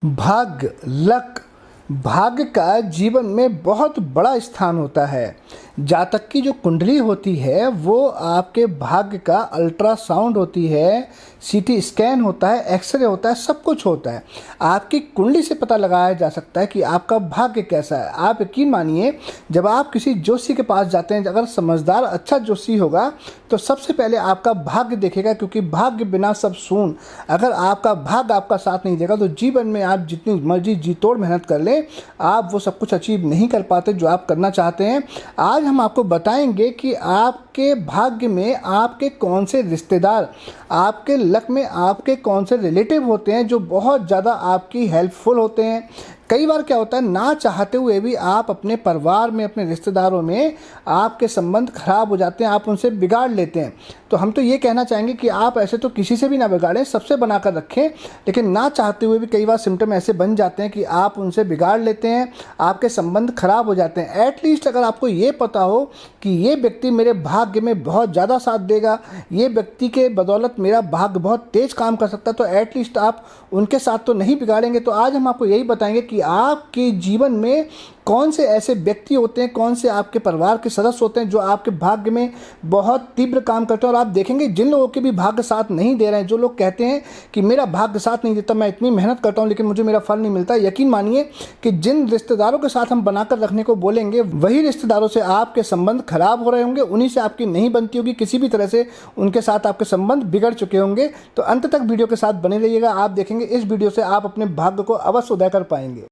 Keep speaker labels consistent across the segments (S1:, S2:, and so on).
S1: भाग्य, लक, भाग्य का जीवन में बहुत बड़ा स्थान होता है। जातक की जो कुंडली होती है वो आपके भाग्य का अल्ट्रासाउंड होती है, सीटी स्कैन होता है, एक्सरे होता है, सब कुछ होता है। आपकी कुंडली से पता लगाया जा सकता है कि आपका भाग्य कैसा है। आप यकीन मानिए, जब आप किसी जोशी के पास जाते हैं, अगर समझदार अच्छा जोशी होगा तो सबसे पहले आपका भाग्य देखेगा, क्योंकि भाग्य बिना सब सून। अगर आपका भाग्य आपका साथ नहीं देगा तो जीवन में आप जितनी मर्जी जी तोड़ मेहनत कर लें, आप वो सब कुछ अचीव नहीं कर पाते जो आप करना चाहते हैं। आज हम आपको बताएंगे कि आपके भाग्य में आपके कौन से रिश्तेदार, आपके लक में आपके कौन से रिलेटिव होते हैं जो बहुत ज़्यादा आपकी हेल्पफुल होते हैं। कई बार क्या होता है, ना चाहते हुए भी आप अपने परिवार में, अपने रिश्तेदारों में आपके संबंध खराब हो जाते हैं, आप उनसे बिगाड़ लेते हैं। तो हम तो ये कहना चाहेंगे कि आप ऐसे तो किसी से भी ना बिगाड़ें, सबसे बनाकर रखें। लेकिन ना चाहते हुए भी कई बार सिम्टम ऐसे बन जाते हैं कि आप उनसे बिगाड़ लेते हैं, आपके संबंध खराब हो जाते हैं। एटलीस्ट अगर आपको ये पता हो कि ये व्यक्ति मेरे भाग्य में बहुत ज़्यादा साथ देगा, ये व्यक्ति के बदौलत मेरा भाग्य बहुत तेज़ काम कर सकता है, तो एटलीस्ट आप उनके साथ तो नहीं बिगाड़ेंगे। तो आज हम आपको यही बताएंगे कि आपके जीवन में कौन से ऐसे व्यक्ति होते हैं, कौन से आपके परिवार के सदस्य होते हैं जो आपके भाग्य में बहुत तीव्र काम करते हैं। और आप देखेंगे जिन लोगों के भी भाग्य साथ नहीं दे रहे हैं, जो लोग कहते हैं कि मेरा भाग्य साथ नहीं देता, मैं इतनी मेहनत करता हूं लेकिन मुझे मेरा फल नहीं मिलता, यकीन मानिए कि जिन रिश्तेदारों के साथ हम बनाकर रखने को बोलेंगे वही रिश्तेदारों से आपके संबंध खराब हो रहे होंगे, उन्हीं से आपकी नहीं बनती होगी, किसी भी तरह से उनके साथ आपके संबंध बिगड़ चुके होंगे। तो अंत तक वीडियो के साथ बने रहिएगा। आप देखेंगे इस वीडियो से आप अपने भाग्य को अवश्य उदय कर पाएंगे।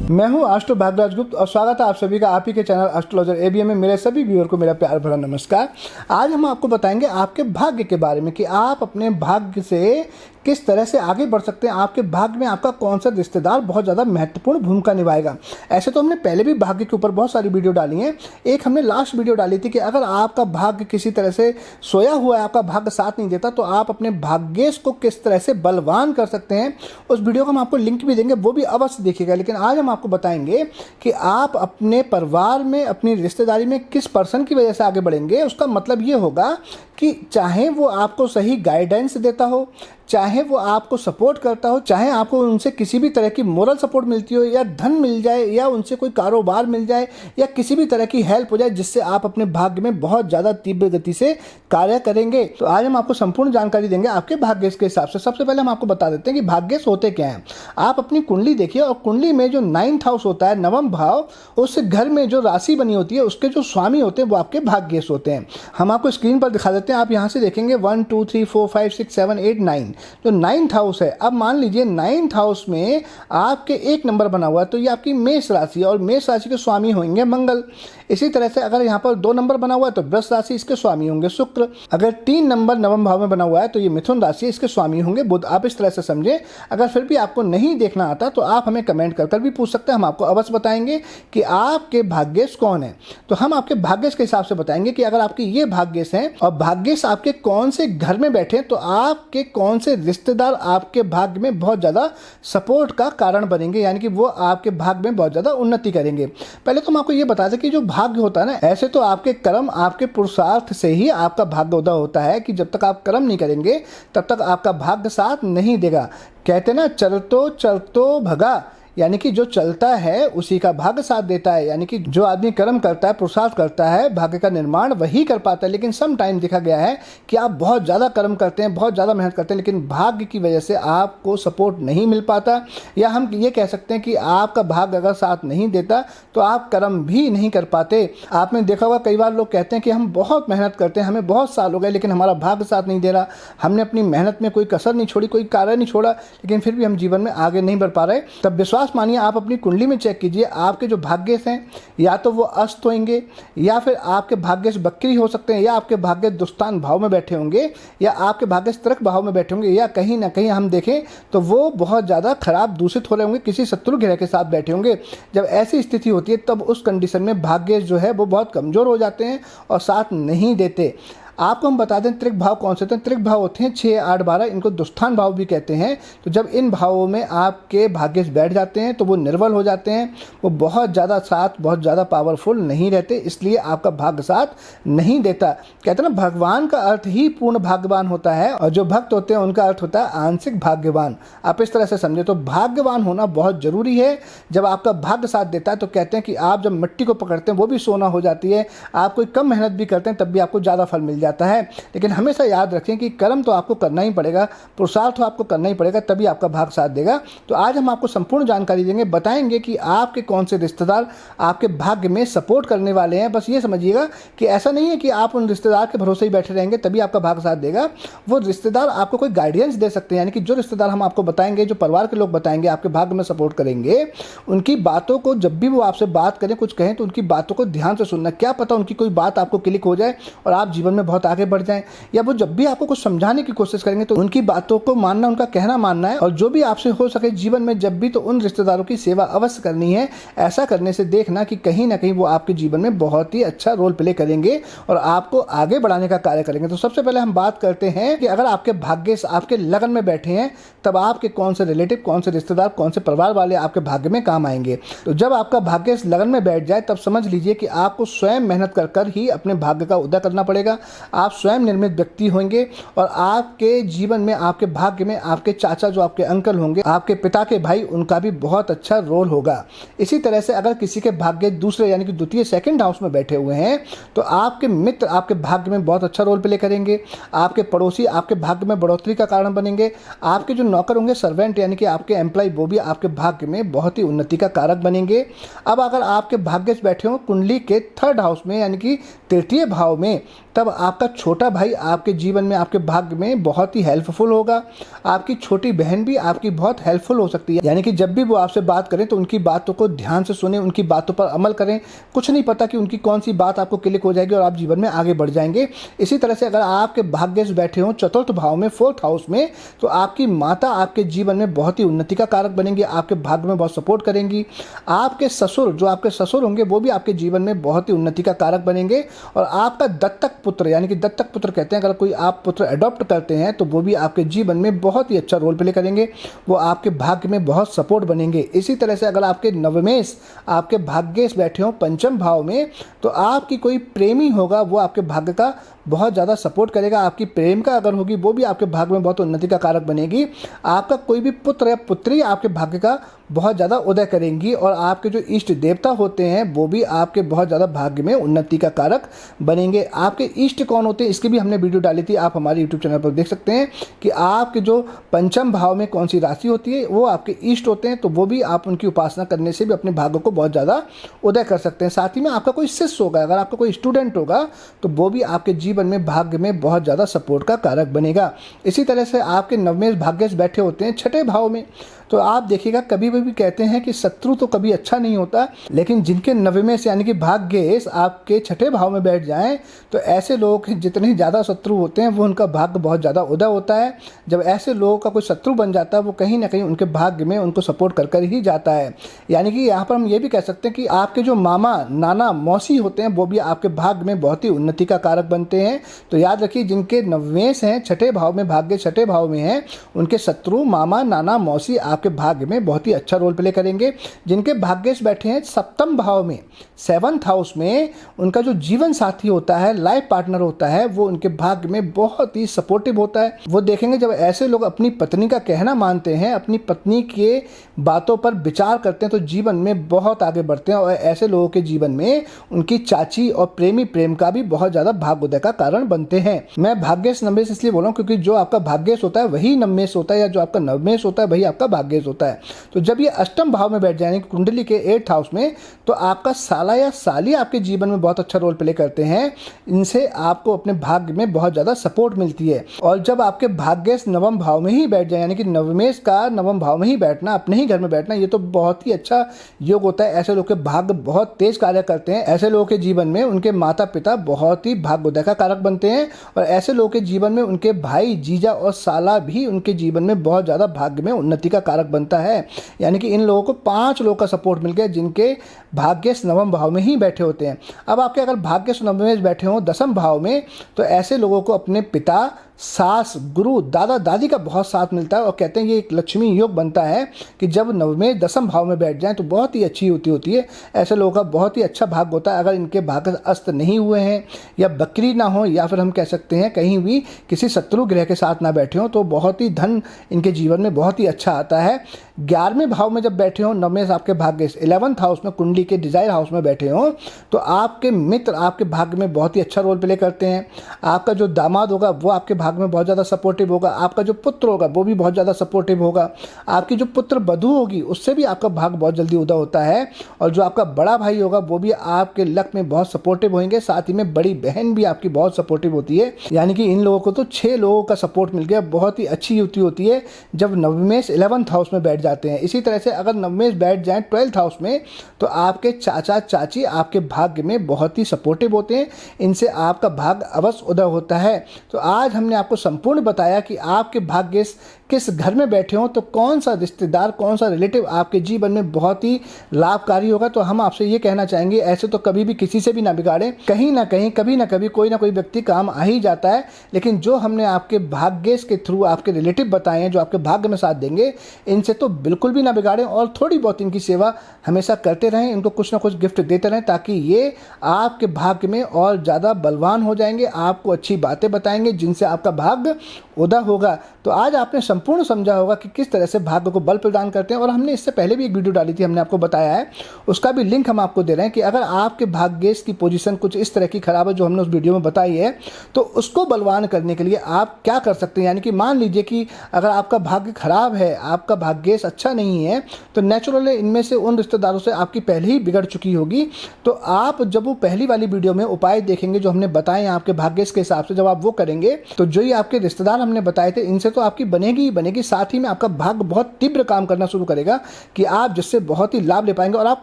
S1: मैं हूं एस्ट्रो भाग्यराज गुप्त और स्वागत है आप सभी का आप ही के चैनल एस्ट्रोलॉजर एबीएम में। मेरे सभी व्यूअर को मेरा प्यार भरा नमस्कार। आज हम आपको बताएंगे आपके भाग्य के बारे में कि आप अपने भाग्य से किस तरह से आगे बढ़ सकते हैं। आपके भाग्य में आपका कौन सा रिश्तेदार बहुत ज़्यादा महत्वपूर्ण भूमिका निभाएगा। ऐसे तो हमने पहले भी भाग्य के ऊपर बहुत सारी वीडियो डाली हैं। एक हमने लास्ट वीडियो डाली थी कि अगर आपका भाग्य किसी तरह से सोया हुआ है, आपका भाग्य साथ नहीं देता, तो आप अपने भाग्येश को किस तरह से बलवान कर सकते हैं। उस वीडियो का हम आपको लिंक भी देंगे, वो भी अवश्य देखिएगा। लेकिन आज हम आपको बताएंगे कि आप अपने परिवार में, अपनी रिश्तेदारी में किस पर्सन की वजह से आगे बढ़ेंगे। उसका मतलब ये होगा कि चाहे वो आपको सही गाइडेंस देता हो, चाहे वो आपको सपोर्ट करता हो, चाहे आपको उनसे किसी भी तरह की मोरल सपोर्ट मिलती हो, या धन मिल जाए, या उनसे कोई कारोबार मिल जाए, या किसी भी तरह की हेल्प हो जाए जिससे आप अपने भाग्य में बहुत ज़्यादा तीव्र गति से कार्य करेंगे। तो आज हम आपको संपूर्ण जानकारी देंगे आपके भाग्येश के हिसाब से। सबसे पहले हम आपको बता देते हैं कि भाग्येश होते क्या हैं। आप अपनी कुंडली देखिए और कुंडली में जो 9th हाउस होता है, नवम भाव, उस घर में जो राशि बनी होती है उसके जो स्वामी होते हैं वो आपके भाग्येश होते हैं। हम आपको स्क्रीन पर दिखा देते हैं, आप यहाँ से देखेंगे 1 2 3 4 5 6 7 8 9 जो 9th हाउस है। अब मान लीजिए 9th हाउस में आपके 1 नंबर बना हुआ है, तो ये आपकी मेष राशि है और मेष राशि के स्वामी होंगे मंगल। इसी तरह से अगर यहाँ पर 2 नंबर बना हुआ है तो वृष राशि, इसके स्वामी होंगे शुक्र। अगर 3 नंबर नवम भाव में बना हुआ है तो ये मिथुन राशि, इसके स्वामी होंगे बुध। आप इस तरह से समझें। अगर फिर भी आपको नहीं देखना आता तो आप हमें कमेंट कर भी पूछ सकते हैं, हम आपको अवश्य बताएंगे कि आपके भाग्येश कौन है। तो हम आपके भाग्येश के हिसाब से बताएंगे कि अगर आपके ये भाग्येश हैं और भाग्येश आपके कौन से घर में बैठे तो आपके कौन से रिश्तेदार आपके भाग्य में बहुत ज़्यादा सपोर्ट का कारण बनेंगे, यानी कि वो आपके भाग्य में बहुत ज़्यादा उन्नति करेंगे। पहले तो हम आपको ये बता दें कि जो भाग्य होता है ना, ऐसे तो आपके कर्म, आपके पुरुषार्थ से ही आपका भाग्य उदय होता है कि जब तक आप कर्म नहीं करेंगे तब तक आपका भाग्य साथ नहीं देगा। कहते ना, चलतो चलतो भगा, यानी कि जो चलता है उसी का भाग्य साथ देता है। यानी कि जो आदमी कर्म करता है, पुरुषार्थ करता है, भाग्य का निर्माण वही कर पाता है। लेकिन सम टाइम देखा गया है कि आप बहुत ज़्यादा कर्म करते हैं, बहुत ज़्यादा मेहनत करते हैं, लेकिन भाग्य की वजह से आपको सपोर्ट नहीं मिल पाता। या हम ये कह सकते हैं कि आपका भाग्य अगर साथ नहीं देता तो आप कर्म भी नहीं कर पाते। आपने देखा होगा कई बार लोग कहते हैं कि हम बहुत मेहनत करते हैं, हमें बहुत साल हो गए लेकिन हमारा भाग्य साथ नहीं दे रहा, हमने अपनी मेहनत में कोई कसर नहीं छोड़ी, कोई कार्य नहीं छोड़ा, लेकिन फिर भी हम जीवन में आगे नहीं बढ़ पा रहे। तब विश्वास मानिए, आप अपनी कुंडली में चेक कीजिए, आपके जो भाग्येश हैं या तो वो अस्त होंगे, या फिर आपके भाग्येश बकरी हो सकते हैं, या आपके भाग्येश दुस्तान भाव में बैठे होंगे, या आपके भाग्येश तरक भाव में बैठे होंगे, या कहीं ना कहीं हम देखें तो वो बहुत ज़्यादा खराब दूषित हो रहे होंगे, किसी शत्रु ग्रह के साथ बैठे होंगे। जब ऐसी स्थिति होती है तब उस कंडीशन में भाग्येश जो है वो बहुत कमज़ोर हो जाते हैं और साथ नहीं देते। आपको हम बता दें त्रिक भाव कौन से होते हैं। त्रिक भाव होते हैं 6, 8, 12, इनको दुष्स्थान भाव भी कहते हैं। तो जब इन भावों में आपके भाग्येश बैठ जाते हैं तो वो निर्बल हो जाते हैं, वो बहुत ज़्यादा साथ, बहुत ज़्यादा पावरफुल नहीं रहते, इसलिए आपका भाग्य साथ नहीं देता। कहते हैं ना, भगवान का अर्थ ही पूर्ण भाग्यवान होता है और जो भक्त होते हैं उनका अर्थ होता है आंशिक भाग्यवान। आप इस तरह से समझे। तो भाग्यवान होना बहुत ज़रूरी है। जब आपका भाग्य साथ देता है तो कहते हैं कि आप जब मिट्टी को पकड़ते हैं वो भी सोना हो जाती है। आप कोई कम मेहनत भी करते हैं तब भी आपको ज़्यादा फल मिल जाता है। लेकिन हमेशा याद रखें कि कर्म तो आपको करना ही पड़ेगा, पुरुषार्थ तो आपको करना ही पड़ेगा, तभी आपका भाग्य साथ देगा। तो आज हम आपको संपूर्ण जानकारी देंगे, बताएंगे कि आपके कौन से रिश्तेदार आपके भाग्य में सपोर्ट करने वाले हैं। बस ये समझिएगा कि ऐसा नहीं है कि आप उन रिश्तेदार के भरोसे ही बैठे रहेंगे तभी आपका भाग्य साथ देगा। वो रिश्तेदार आपको कोई गाइडेंस दे सकते हैं, यानी कि जो रिश्तेदार हम आपको बताएंगे, जो परिवार के लोग बताएंगे, आपके भाग्य में सपोर्ट करेंगे, उनकी बातों को जब भी वो आपसे बात करें, कुछ कहें, तो उनकी बातों को ध्यान से सुनना। क्या पता उनकी कोई बात आपको क्लिक हो जाए और आप जीवन में बहुत आगे बढ़ जाएं। या वो जब भी आपको कुछ समझाने की कोशिश करेंगे तो उनकी बातों को मानना, उनका कहना मानना है। और जो भी आपसे हो सके जीवन में जब भी, तो उन रिश्तेदारों की सेवा अवश्य करनी है। ऐसा करने से देखना कि कहीं ना कहीं वो आपके जीवन में बहुत ही अच्छा रोल प्ले करेंगे और आपको आगे बढ़ाने का कार्य करेंगे। तो सबसे पहले हम बात करते हैं कि अगर आपके भाग्य आपके लगन में बैठे हैं तब आपके कौन से रिलेटिव, कौन से रिश्तेदार, कौन से परिवार वाले आपके भाग्य में काम आएंगे। तो जब आपका भाग्य लगन में बैठ जाए तब समझ लीजिए कि आपको स्वयं मेहनत कर कर ही अपने भाग्य का उदय करना पड़ेगा। आप स्वयं निर्मित व्यक्ति होंगे और आपके जीवन में, आपके भाग्य में आपके चाचा, जो आपके अंकल होंगे, आपके पिता के भाई, उनका भी बहुत अच्छा रोल होगा। इसी तरह से अगर किसी के भाग्य दूसरे यानी कि द्वितीय, सेकंड हाउस में बैठे हुए हैं तो आपके मित्र आपके भाग्य में बहुत अच्छा रोल प्ले करेंगे। आपके पड़ोसी आपके भाग्य में बढ़ोतरी का कारण बनेंगे। आपके जो नौकर होंगे, सर्वेंट यानी कि आपके एम्प्लॉय, वो भी आपके भाग्य में बहुत ही उन्नति का कारक बनेंगे। अब अगर आपके भाग्य से बैठे हो कुंडली के थर्ड हाउस में यानी कि तृतीय भाव में, तब आपका छोटा भाई आपके जीवन में, आपके भाग्य में बहुत ही हेल्पफुल होगा। आपकी छोटी बहन भी आपकी बहुत हेल्पफुल हो सकती है, यानी कि जब भी वो आपसे बात करें तो उनकी बातों को ध्यान से सुने, उनकी बातों पर अमल करें। कुछ नहीं पता कि उनकी कौन सी बात आपको क्लिक हो जाएगी और आप जीवन में आगे बढ़ जाएंगे। इसी तरह से अगर आपके भाग्य से बैठे हो चतुर्थ भाव में, फोर्थ हाउस में, तो आपकी माता आपके जीवन में बहुत ही उन्नति का कारक बनेंगी, आपके भाग्य में बहुत सपोर्ट करेंगी। आपके ससुर, जो आपके ससुर होंगे, वो भी आपके जीवन में बहुत ही उन्नति का कारक बनेंगे। और आपका दत्तक पुत्र, यानी कि दत्तक पुत्र कहते हैं, अगर कोई आप पुत्र अडॉप्ट करते हैं तो वो भी आपके जीवन में बहुत ही अच्छा रोल प्ले करेंगे, वो आपके भाग्य में बहुत सपोर्ट बनेंगे। इसी तरह से अगर आपके नवमेश आपके भाग्य से बैठे हो पंचम भाव में, तो आपकी कोई प्रेमी होगा, वो आपके भाग्य का बहुत ज़्यादा सपोर्ट करेगा। आपकी प्रेम का अगर होगी, वो भी आपके भाग्य में बहुत उन्नति का कारक बनेगी। आपका कोई भी पुत्र या पुत्री आपके भाग्य का बहुत ज़्यादा उदय करेंगी। और आपके जो इष्ट देवता होते हैं वो भी आपके बहुत ज़्यादा भाग्य में उन्नति का कारक बनेंगे। आपके इष्ट कौन होते हैं, इसकी भी हमने वीडियो डाली थी, आप हमारे यूट्यूब चैनल पर देख सकते हैं कि आपके जो पंचम भाव में कौन सी राशि होती है वो आपके इष्ट होते हैं। तो वो भी आप उनकी उपासना करने से भी अपने भाग्य को बहुत ज़्यादा उदय कर सकते हैं। साथ ही में आपका कोई शिष्य होगा, अगर आपका कोई स्टूडेंट होगा, तो वो भी आपके जीवन में, भाग्य में बहुत ज़्यादा सपोर्ट का कारक बनेगा। इसी तरह से आपके नवमेश भाग्य से बैठे होते हैं छठे भाव में, तो आप देखिएगा कभी भी कहते हैं कि शत्रु तो कभी अच्छा नहीं होता, लेकिन जिनके नवमेश यानी कि भाग्येश आपके छठे भाव में बैठ जाएं तो ऐसे लोग जितने ज़्यादा शत्रु होते हैं वो उनका भाग्य बहुत ज़्यादा उदय होता है। जब ऐसे लोगों का कोई शत्रु बन जाता है वो कहीं ना कहीं उनके भाग्य में उनको सपोर्ट कर कर ही जाता है। यानी कि यहाँ पर हम ये भी कह सकते हैं कि आपके जो मामा, नाना, मौसी होते हैं वो भी आपके भाग्य में बहुत ही उन्नति का कारक बनते हैं। तो याद रखिए, जिनके नवमेश हैं छठे भाव में, भाग्य छठे भाव में है, उनके शत्रु, मामा, नाना, मौसी आपके भाग्य में बहुत ही अच्छा रोल प्ले करेंगे। जिनके भाग्य से बैठे हैं सप्तम भाव में, सेवंथ हाउस में, उनका जो जीवन साथी होता है, लाइफ पार्टनर होता है, वो उनके भाग्य में बहुत ही सपोर्टिव होता है। वो देखेंगे जब ऐसे लोग अपनी पत्नी का कहना मानते हैं, अपनी पत्नी के बातों पर विचार करते हैं, तो जीवन में बहुत आगे बढ़ते हैं। और ऐसे लोगों के जीवन में उनकी चाची और प्रेमी प्रेम का भी बहुत ज़्यादा भाग्योदय का कारण बनते हैं। मैं भाग्येश नवमेश इसलिए बोल रहा हूँ क्योंकि जो आपका भाग्येश होता है वही नवमेश होता है, या जो आपका नवमेश होता है वही आपका भाग्येश होता है। तो जब ये अष्टम भाव में बैठ जाएंगे कुंडली के 8th हाउस में, तो आपका साला या साली आपके जीवन में बहुत अच्छा रोल प्ले करते हैं। इनसे आपको अपने भाग्य में बहुत ज़्यादा सपोर्ट मिलती है। और जब आपके भाग्येश नवम भाव में ही बैठ जाए, यानी कि नवमेश का नवम भाव में ही बैठना, अपने ही घर में बैठना, ये तो बहुत ही अच्छा योग होता है। ऐसे लोग के भाग्य बहुत तेज कार्य करते हैं। ऐसे लोगों के जीवन में उनके माता पिता बहुत ही भाग्योदय का कारक बनते हैं। और ऐसे लोगों के जीवन में उनके भाई, जीजा और साला भी उनके जीवन में बहुत ज़्यादा भाग्य में उन्नति का कारक बनता है। यानी कि इन लोगों को 5 लोगों का सपोर्ट मिल गया जिनके भाग्य नवम भाव में ही बैठे होते हैं। अब आपके अगर भाग्य नवम में बैठे हों 10वें भाव में, तो ऐसे लोगों को अपने पिता, सास, गुरु, दादा दादी का बहुत साथ मिलता है और कहते हैं ये एक लक्ष्मी योग बनता है कि जब नवमें 10वें भाव में बैठ जाएं तो बहुत ही अच्छी होती है। ऐसे लोगों का बहुत ही अच्छा भाग्य होता है। अगर इनके भाग्य अस्त नहीं हुए हैं या बकरी ना हो, या फिर हम कह सकते हैं कहीं भी किसी शत्रु ग्रह के साथ ना बैठे हों, तो बहुत ही धन इनके जीवन में बहुत ही अच्छा आता है। 11वें भाव में जब बैठे हों, नवमें आपके भाग्य 11th हाउस में, कुंडली के डिजायर हाउस में बैठे हों, तो आपके मित्र आपके भाग्य में बहुत ही अच्छा रोल प्ले करते हैं। आपका जो दामाद होगा वो आपके भाग में बहुत ज़्यादा सपोर्टिव होगा। आपका जो पुत्र होगा वो भी बहुत ज़्यादा सपोर्टिव होगा। आपकी जो पुत्र वधू होगी उससे भी आपका भाग बहुत जल्दी उदय होता है। और जो आपका बड़ा भाई होगा वो भी आपके लक में बहुत सपोर्टिव होंगे। साथ ही में बड़ी बहन भी आपकी बहुत सपोर्टिव होती है। यानी कि इन लोगों को तो 6 लोगों का सपोर्ट मिल गया। बहुत ही अच्छी युति होती है जब नवमेश 11th हाउस में बैठ जाते हैं। इसी तरह से अगर नवमेश बैठ जाएं 12th हाउस में, तो आपके चाचा चाची आपके भाग्य में बहुत ही सपोर्टिव होते हैं। इनसे आपका भाग्य अवश्य उदय होता है। तो आज हमने आपको संपूर्ण बताया कि आपके भाग्य किस घर में बैठे हों, तो कौन सा रिश्तेदार, कौन सा रिलेटिव आपके जीवन में बहुत ही लाभकारी होगा। तो हम आपसे ये कहना चाहेंगे, ऐसे तो कभी भी किसी से भी ना बिगाड़ें। कहीं ना कहीं, कभी ना कभी कोई ना कोई व्यक्ति काम आ ही जाता है। लेकिन जो हमने आपके भाग्य के थ्रू आपके रिलेटिव बताए हैं जो आपके भाग्य में साथ देंगे, इनसे तो बिल्कुल भी ना बिगाड़ें और थोड़ी बहुत इनकी सेवा हमेशा करते रहें। इनको कुछ ना कुछ गिफ्ट देते रहें ताकि ये आपके भाग्य में और ज़्यादा बलवान हो जाएंगे। आपको अच्छी बातें बताएंगे जिनसे आपका भाग्य उदय होगा। तो आज आपने संपूर्ण समझा होगा कि किस तरह से भाग्य को बल प्रदान करते हैं। और हमने इससे पहले भी एक वीडियो डाली थी, हमने आपको बताया है, उसका भी लिंक हम आपको दे रहे हैं कि अगर आपके भाग्य की पोजीशन कुछ इस तरह की खराब है जो हमने उस वीडियो में बताई है, तो उसको बलवान करने के लिए आप क्या कर सकते हैं। यानी कि मान लीजिए कि अगर आपका भाग्य खराब है, आपका भाग्य अच्छा नहीं है, तो नेचुरली इनमें से उन रिश्तेदारों से आपकी पहले ही बिगड़ चुकी होगी। तो आप जब वो पहली वाली वीडियो में उपाय देखेंगे जो हमने बताए हैं आपके भाग्य के हिसाब से, जब आप वो करेंगे तो जो ही आपके रिश्तेदार हमने बताए थे इनसे तो आपकी बनेगी ही बनेगी। साथ ही में आपका भाग्य बहुत तीव्र काम करना शुरू करेगा कि आप जिससे बहुत ही लाभ ले पाएंगे। और आप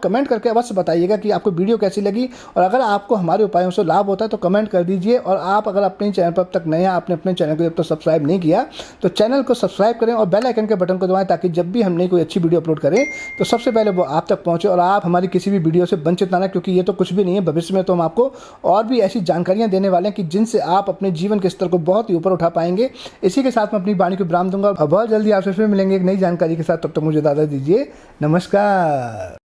S1: कमेंट करके अवश्य बताइएगा कि आपको वीडियो कैसी लगी। और अगर आपको हमारे उपायों से लाभ होता है तो कमेंट कर दीजिए। और आप अगर अपने चैनल पर अब तक नए हैं, आपने अपने चैनल को जब तक सब्सक्राइब नहीं किया, तो चैनल को सब्सक्राइब करें और बेल आइकन के बटन को दबाएं ताकि जब भी हम नई कोई अच्छी वीडियो अपलोड करें तो सबसे पहले वो आप तक पहुंचे और आप हमारी किसी भी वीडियो से वंचित ना रहें। क्योंकि ये तो कुछ भी नहीं है, भविष्य में तो हम आपको और भी ऐसी जानकारियां देने वाले हैं कि जिनसे आप अपने जीवन के स्तर को बहुत ही ऊपर उठा पाएंगे। इसी के साथ मैं अपनी वाणी को विराम दूंगा और बहुत जल्दी आपसे फिर मिलेंगे एक नई जानकारी के साथ। तब तक मुझे इजाज़त दीजिए। नमस्कार।